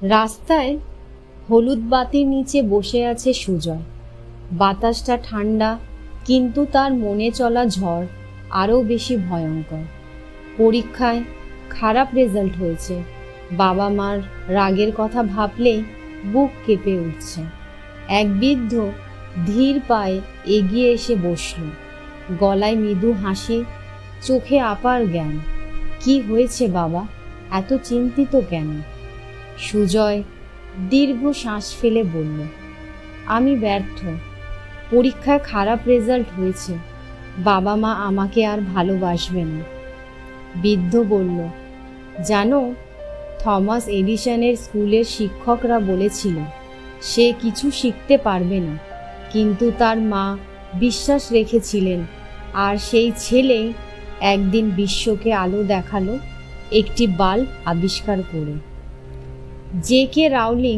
রাস্তায় হলুদ বাতির নিচে বসে আছে সুজয়। বাতাসটা ঠান্ডা, কিন্তু তার মনে চলা ঝড় আরও বেশি ভয়ঙ্কর। পরীক্ষায় খারাপ রেজাল্ট হয়েছে। বাবা মার রাগের কথা ভাবলেই বুক কেঁপে উঠছে। এক বৃদ্ধ ধীর পায়ে এগিয়ে এসে বসল, গলায় মৃদু হাসি, চোখে আপার জ্ঞান। কি হয়েছে বাবা, এত চিন্তিত কেন? সুজয় দীর্ঘ শ্বাস ফেলে বলল, আমি ব্যর্থ। পরীক্ষায় খারাপ রেজাল্ট হয়েছে। বাবা মা আমাকে আর ভালোবাসবে না। বৃদ্ধ বলল, জানো, থমাস এডিসনের স্কুলের শিক্ষকরা বলেছিল সে কিছু শিখতে পারবে না, কিন্তু তার মা বিশ্বাস রেখেছিলেন, আর সেই ছেলেই একদিন বিশ্বকে আলো দেখালো, একটি বাল্ব আবিষ্কার করে। জে.কে. রাউলিং,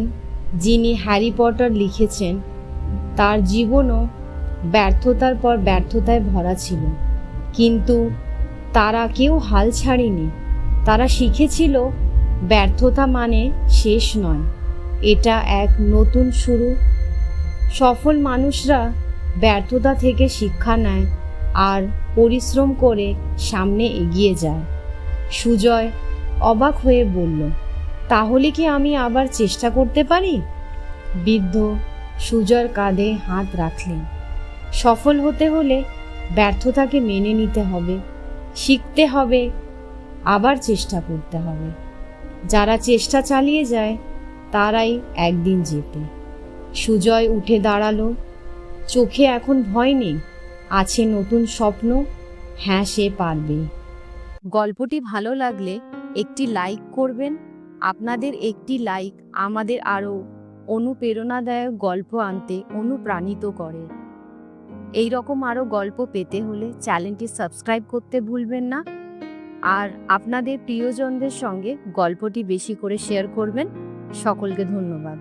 যিনি হ্যারি পটার লিখেছেন, তার জীবনও ব্যর্থতার পর ব্যর্থতায় ভরা ছিল, কিন্তু তারা কেউ হাল ছাড়েনি। তারা শিখেছিল ব্যর্থতা মানে শেষ নয়, এটা এক নতুন শুরু। সফল মানুষরা ব্যর্থতা থেকে শিক্ষা নেয় আর পরিশ্রম করে সামনে এগিয়ে যায়। সুজয় অবাক হয়ে বলল, তাহলে কি আমি আবার চেষ্টা করতে পারি? বৃদ্ধ সুজয়ের কাঁধে হাত রাখলেন। সফল হতে হলে ব্যর্থতাকে মেনে নিতে হবে, শিখতে হবে, আবার চেষ্টা করতে হবে। যারা চেষ্টা চালিয়ে যায় তারাই একদিন জেতে। সুজয় উঠে দাঁড়ালো। চোখে এখন ভয় নেই, আছে নতুন স্বপ্ন। হ্যাঁ, সে পারবে। গল্পটি ভালো লাগলে একটি লাইক করবেন। আপনাদের একটি লাইক আমাদের আরও অনুপ্রেরণাদায়ক গল্প আনতে অনুপ্রাণিত করে। এই রকম আরও গল্প পেতে হলে চ্যানেলটি সাবস্ক্রাইব করতে ভুলবেন না, আর আপনাদের প্রিয়জনদের সঙ্গে গল্পটি বেশি করে শেয়ার করবেন। সকলকে ধন্যবাদ।